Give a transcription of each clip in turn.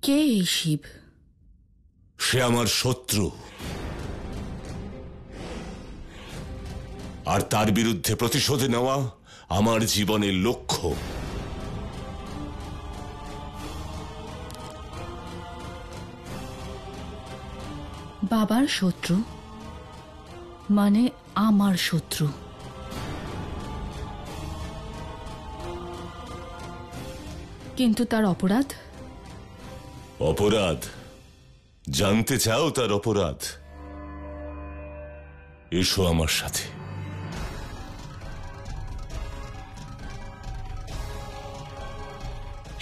কে এই শিব? সে আমার শত্রু, আর তার বিরুদ্ধে প্রতিশোধ নেওয়া আমার জীবনের লক্ষ্য। বাবার শত্রু মানে আমার শত্রু। কিন্তু তার অপরাধ? অপরাধ জানতে চাও? তার অপরাধ? এসো আমার সাথে।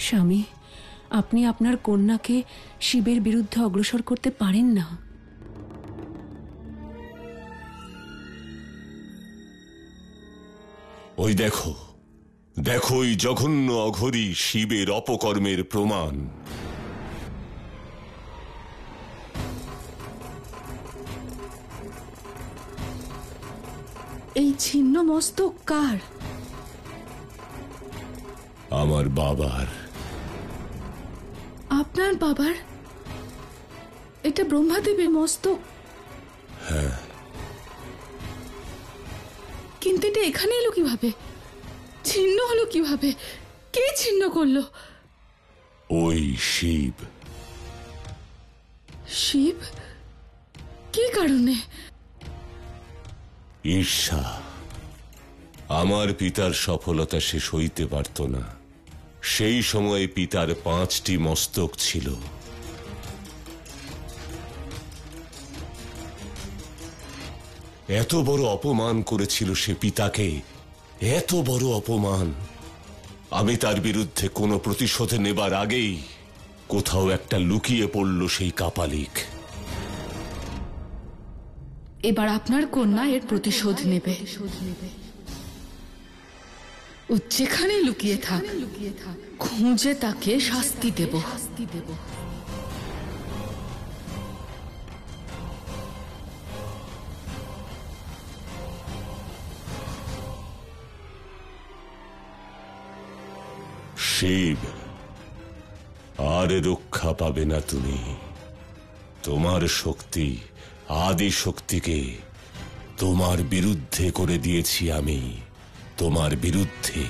স্বামী, আপনি আপনার কন্যাকে শিবের বিরুদ্ধে অগ্রসর করতে পারেন না। ওই দেখো, দেখো ওই জঘন্য অঘরী শিবের অপকর্মের প্রমাণ। এই ছিন্ন মস্তক কার? আমার বাবার। আপনার বাবার? এটা ব্রহ্মাদেবের মস্তক। হ্যাঁ। কিন্তু এটা এখানে এলো কিভাবে? ছিন্ন হলো কিভাবে? কে ছিন্ন করলো? ওই শিব। শিব? কি কারণে? ঈর্ষা। আমার পিতার সফলতা সে সইতে পারত না। সেই সময়ে পিতার 5টি মস্তক ছিল। এত বড় অপমান করেছিল সে পিতাকে, এত বড় অপমান। আমি তার বিরুদ্ধে কোনো প্রতিশোধ নেবার আগেই কোথাও একটা লুকিয়ে পড়ল সেই কাপালিক। এবার আপনার কন্যা এর প্রতিশোধ নেবে। ও যেখানে লুকিয়ে থাক, খুঁজে তাকে শাস্তি দেব। শিব, আর রক্ষা পাবে না তুমি। তোমার শক্তি, আদি শক্তিকে তোমার বিরুদ্ধে করে দিয়েছি আমি, তোমার বিরুদ্ধে।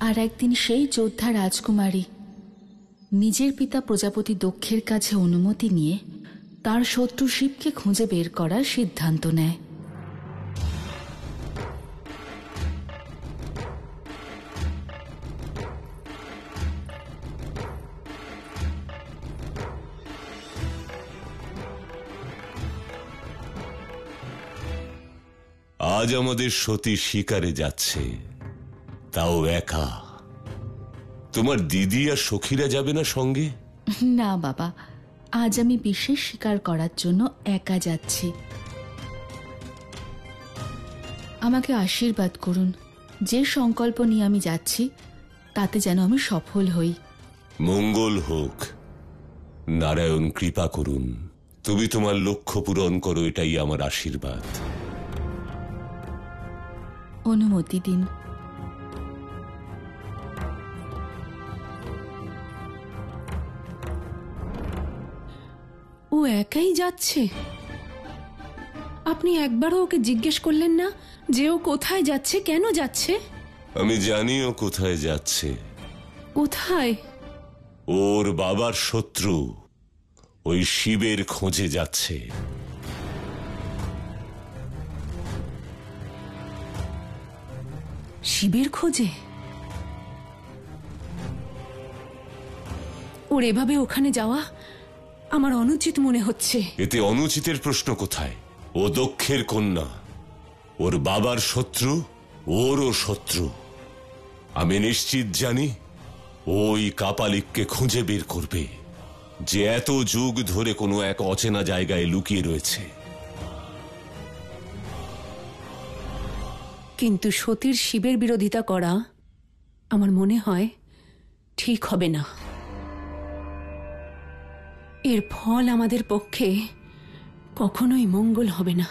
আর একদিন সেই যোদ্ধা রাজকুমারী নিজের পিতা প্রজাপতি দক্ষের কাছে অনুমতি নিয়ে তার শত্রু শিবকে খুঁজে বের করার সিদ্ধান্ত নেয়। আজ আমাদের সতী শিকারে যাচ্ছে, তাও একা। তোমার দিদি আর সখীরা যাবে না সঙ্গে? না বাবা, আজ আমি বিশেষ শিকার করার জন্য একা যাচ্ছি। আমাকে আশীর্বাদ করুন, যে সংকল্প নিয়ে আমি যাচ্ছি তাতে যেন আমি সফল হই। মঙ্গল হোক, নারায়ণ কৃপা করুন। তুমি তোমার লক্ষ্য পূরণ করো, এটাই আমার আশীর্বাদ। অনুমতি দিন। ও একাই যাচ্ছে? আপনি একবারও ওকে জিজ্ঞেস করলেন না যে ও কোথায় যাচ্ছে, কেন যাচ্ছে? আমি জানি ও কোথায় যাচ্ছে। কোথায়? ওর বাবার শত্রু ওই শিবের খোঁজে যাচ্ছে। শিবের খোঁজে? ওর এভাবে ওখানে যাওয়া আমার অনুচিত মনে হচ্ছে। এতে অনুচিতের প্রশ্ন কোথায়? ও দক্ষের কন্যা, ওর বাবার শত্রু ওরও শত্রু। আমি নিশ্চিত জানি ওই কাপালিককে খুঁজে বের করবে, যে এত যুগ ধরে কোনো এক অচেনা জায়গায় লুকিয়ে রয়েছে। কিন্তু সতীর শিবের বিরোধিতা করা আমার মনে হয় ঠিক হবে না। এর ফল আমাদের পক্ষে কখনোই মঙ্গল হবে না।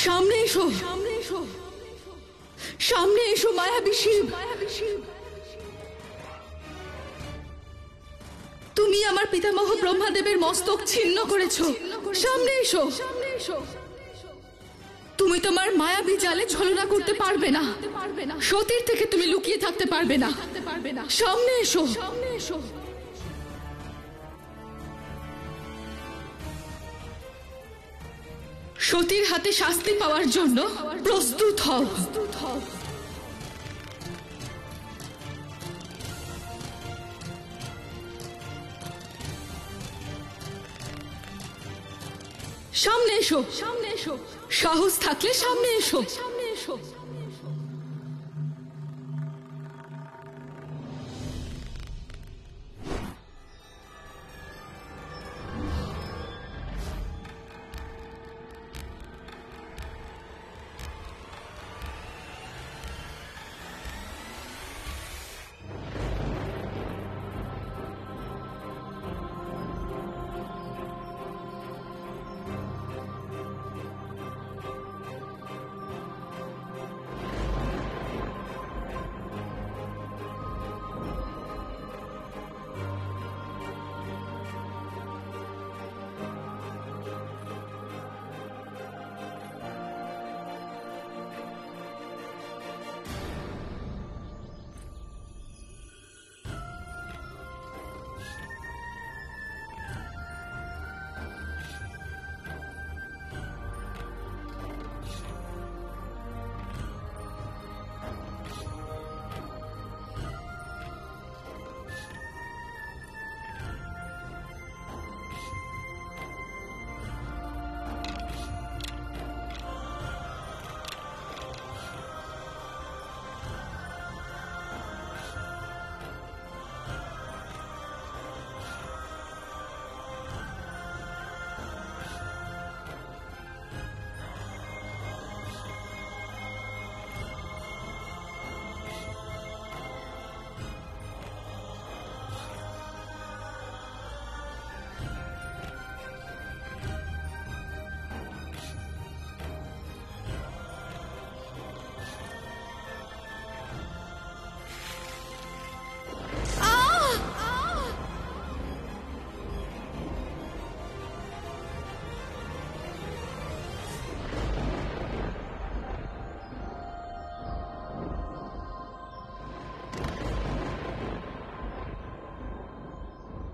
সামনে এসো, সামনে এসো, সামনে এসো মায়াবী শিব। তুমি আমার পিতামহ ব্রহ্মাদেবের মস্তক ছিন্ন করেছো। সামনে এসো, সামনে এসো। তুমি তোমার মায়াবী জালে ছলনা করতে পারবে না। সতীর থেকে তুমি লুকিয়ে থাকতে পারবে না। সামনে এসো, সামনে এসো। সতীর হাতে শাস্তি পাওয়ার জন্য প্রস্তুত হও। সামনে এসো, সামনে এসো। সাহস থাকলে সামনে এসো, সামনে এসো।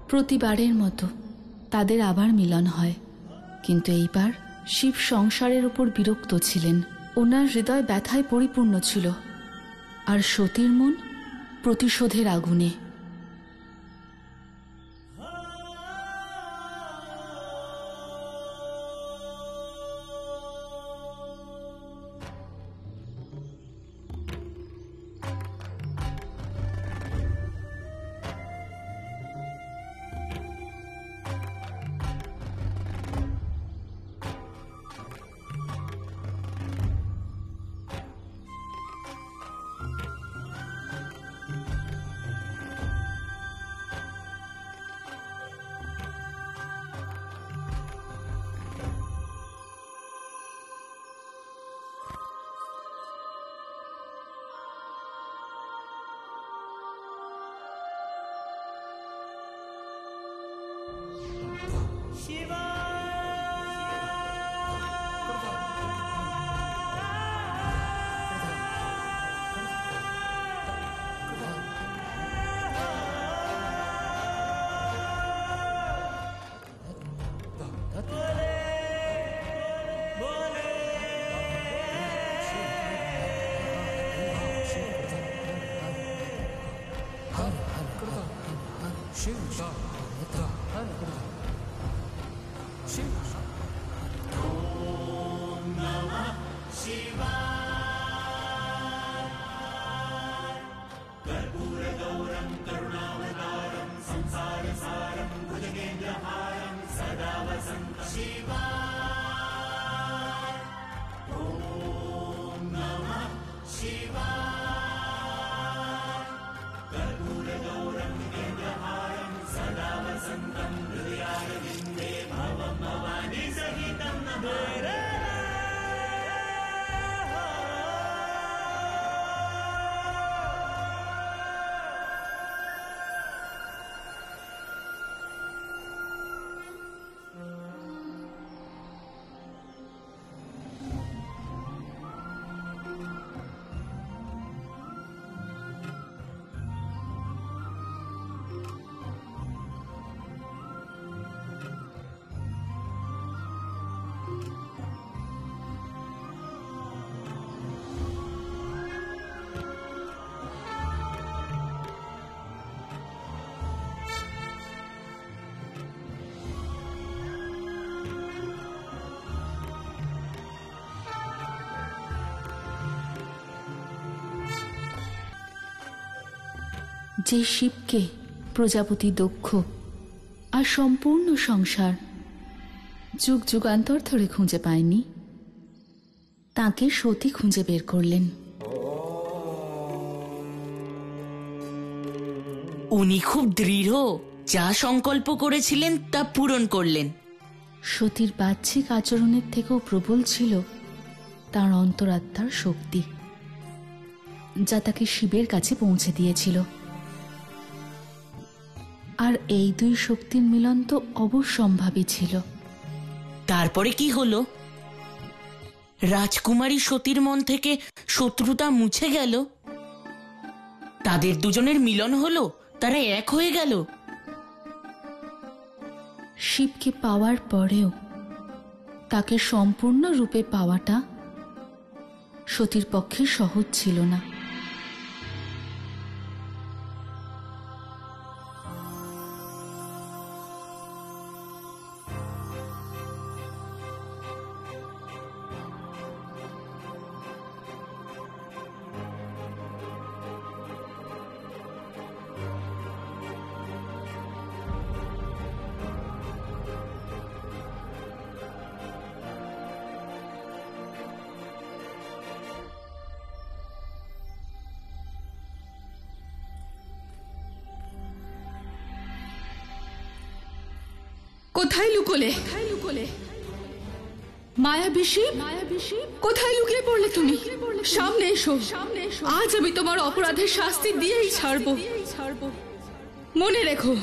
প্রতিবারের মতো তাদের আবার মিলন হয়, কিন্তু এইবার শিব সংসারের উপর বিরক্ত ছিলেন। ওনার হৃদয় ব্যথায় পরিপূর্ণ ছিল, আর সতীর মন প্রতিশোধের আগুনে। कर्पूरगौरं केन्द्रहारं सदा वसन्तं हृदि যে শিবকে প্রজাপতি দক্ষ আর সম্পূর্ণ সংসার যুগ যুগান্তর ধরে খুঁজে পায়নি, তাকে সতী খুঁজে বের করলেন। উনি খুব দৃঢ়, যা সংকল্প করেছিলেন তা পূরণ করলেন। সতীর বাহ্যিক আচরণের থেকেও প্রবল ছিল তার অন্তরাত্মার শক্তি, যা তাকে শিবের কাছে পৌঁছে দিয়েছিল। আর এই দুই শক্তির মিলন তো অবশ্যম্ভাবী ছিল। তারপরে কি হলো? রাজকুমারী সতীর মন থেকে শত্রুতা মুছে গেল, তাদের দুজনের মিলন হলো, তারা এক হয়ে গেল। শিবকে পাওয়ার পরেও তাকে সম্পূর্ণ রূপে পাওয়াটা সতীর পক্ষে সহজ ছিল না। কোথায় লুকোলে? মায়াবী শিব, কোথায় লুকিয়ে পড়লে তুমি? সামনে এসো, আজ আমি তোমার অপরাধের শাস্তি দিয়েই ছাড়বো। মনে রেখো,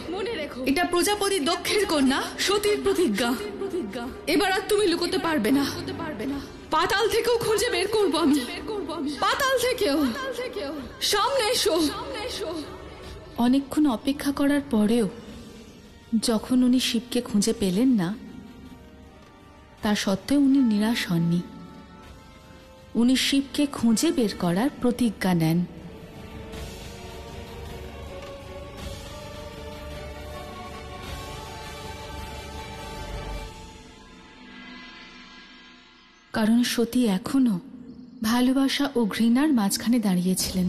এটা প্রজাপতি দক্ষের কন্যা সতীর প্রতিজ্ঞা। এবার আর তুমি লুকোতে পারবে না। পাতাল থেকেও খুঁজে বের করবো আমি, পাতাল থেকেও। সামনে এসো। অনেকক্ষণ অপেক্ষা করার পরেও যখন উনি শিবকে খুঁজে পেলেন না, তা সত্ত্বেও উনি নিরাশ হননি। উনি শিবকে খুঁজে বের করার প্রতিজ্ঞা নেন। কারণ সতী এখনো ভালোবাসা ও ঘৃণার মাঝখানে দাঁড়িয়েছিলেন,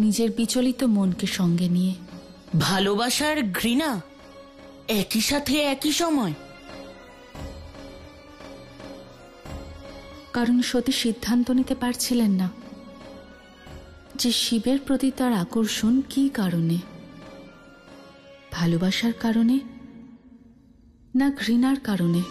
নিজের বিচলিত মনকে সঙ্গে নিয়ে। ভালোবাসা আর ঘৃণা একই সাথে একই সময়? কারণ সতী সিদ্ধান্ত নিতে পারছিলেন না যে শিবের প্রতি তার আকর্ষণ কী কারণে, ভালোবাসার কারণে না ঘৃণার কারণে।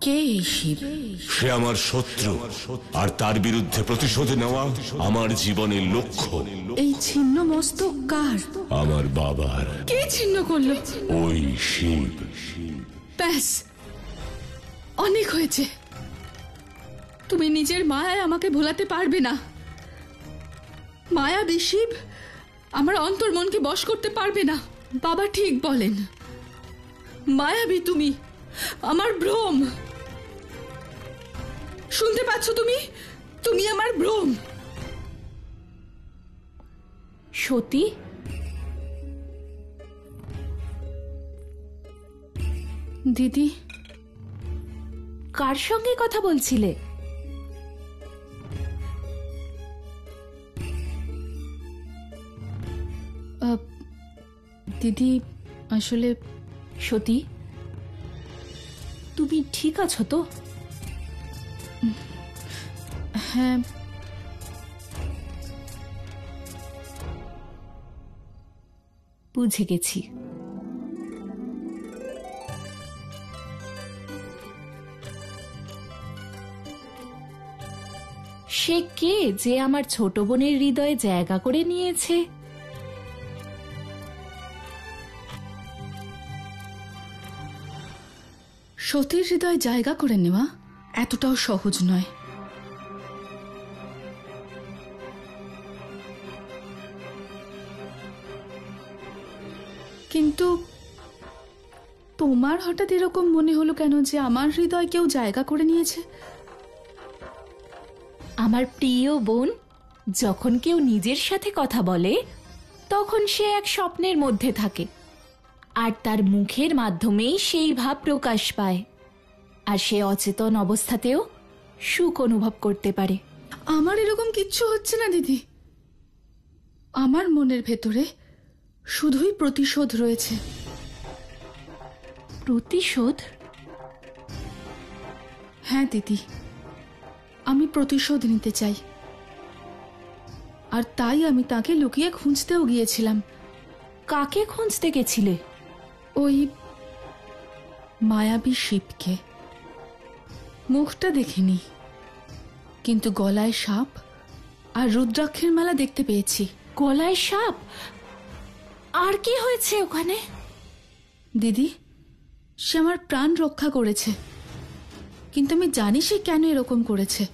কে এই শিব? সে আমার শত্রু, আর তার বিরুদ্ধে প্রতিশোধ নেওয়া আমার জীবনের লক্ষ্য। এই ছিন্ন মস্তক কার? আমার বাবার। কে ছিন্ন করলো? ওই শিব। ব্যাস, অনেক হয়েছে। তুমি নিজের মায়ায় আমাকে ভোলাতে পারবে না। মায়াবী শিব আমার অন্তর মনকে বশ করতে পারবে না। বাবা ঠিক বলেন, মায়াবী তুমি, আমার ভ্রম। শুনতে পাচ্ছ তুমি? তুমি আমার ভ্রম। সতী? দিদি, কার সঙ্গে কথা বলছিলে? দিদি আসলে সতী, তুমি ঠিক আছো তো? হ্যাঁ, বুঝে গেছি। সে কে যে আমার ছোট বোনের হৃদয়ে জায়গা করে নিয়েছে? সতীর হৃদয় জায়গা করে নেওয়া এতটাও সহজ নয়। কিন্তু তোমার হঠাৎ এরকম মনে হলো কেন যে আমার হৃদয় কেউ জায়গা করে নিয়েছে? আমার প্রিয় বোন, যখন কেউ নিজের সাথে কথা বলে তখন সে এক স্বপ্নের মধ্যে থাকে, আর তার মুখের মাধ্যমেই সেই ভাব প্রকাশ পায়, আর সে অচেতন অবস্থাতেও সুখ অনুভব করতে পারে। আমার এরকম কিচ্ছু হচ্ছে না দিদি। আমার মনের ভেতরে শুধুই প্রতিশোধ রয়েছে। প্রতিশোধ? হ্যাঁ দিদি, আমি প্রতিশোধ নিতে চাই, আর তাই আমি তাকে লুকিয়ে খুঁজতেও গিয়েছিলাম। কাকে খুঁজতে গেছিলে? ওই মায়াবী শিবকে। মুখটা দেখিনি, কিন্তু গলায় সাপ আর রুদ্রাক্ষের মালা দেখতে পেয়েছি। গলায় সাপ? আর কি হয়েছে ওখানে? দিদি, সে আমার প্রাণ রক্ষা করেছে, কিন্তু আমি জানি সে কেন এরকম করেছে,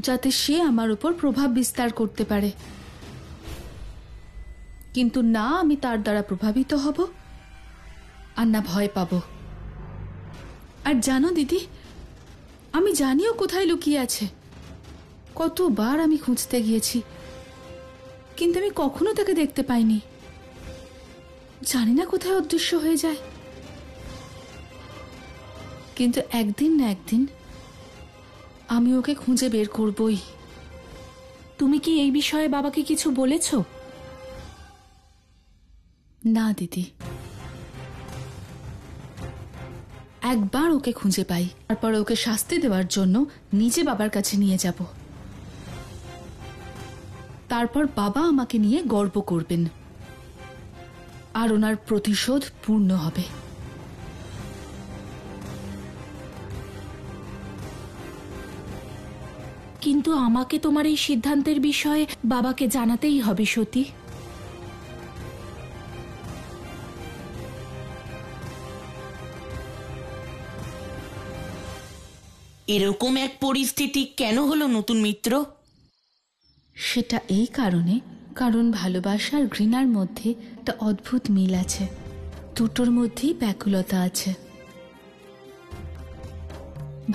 যাতে সে আমার উপর প্রভাব বিস্তার করতে পারে। কিন্তু না আমি তার দ্বারা প্রভাবিত হব, আর না ভয় পাব। আর জানো দিদি, আমি জানিও কোথায় লুকিয়ে আছে। কতবার আমি খুঁজতে গিয়েছি, কিন্তু আমি কখনো তাকে দেখতে পাইনি। জানি না কোথায় অদৃশ্য হয়ে যায়, কিন্তু একদিন না একদিন আমি ওকে খুঁজে বের করবই। তুমি কি এই বিষয়ে বাবাকে কিছু বলেছো? না দিদি, একবার ওকে খুঁজে পাই, তারপর ওকে শাস্তি দেওয়ার জন্য নিজে বাবার কাছে নিয়ে যাব। তারপর বাবা আমাকে নিয়ে গর্ব করবেন, আর ওনার প্রতিশোধ পূর্ণ হবে। কিন্তু আমাকে তোমার এই সিদ্ধান্তের বিষয়ে বাবাকে জানাতেই হবে সতী। এরকম এক পরিস্থিতি কেন হলো নতুন মিত্র? সেটা এই কারণে, কারণ ভালোবাসা আর ঘৃণার মধ্যে একটা অদ্ভুত মিল আছে। দুটোর মধ্যেই ব্যাকুলতা আছে।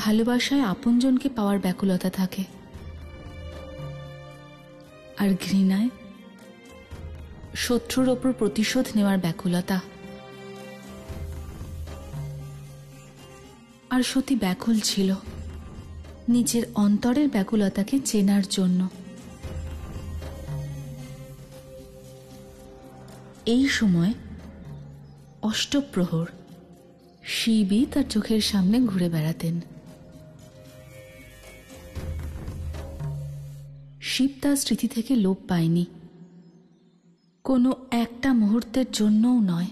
ভালোবাসায় আপনজনকে পাওয়ার ব্যাকুলতা থাকে, আর ঘৃণায় শত্রুর ওপর প্রতিশোধ নেওয়ার ব্যাকুলতা। আর সতী ব্যাকুল ছিল নিজের অন্তরের ব্যাকুলতাকে চেনার জন্য। এই সময় অষ্টপ্রহর শিবই তার চোখের সামনে ঘুরে বেড়াতেন। শিব তার স্মৃতি থেকে লোপ পায়নি, কোনো একটা মুহূর্তের জন্যও নয়।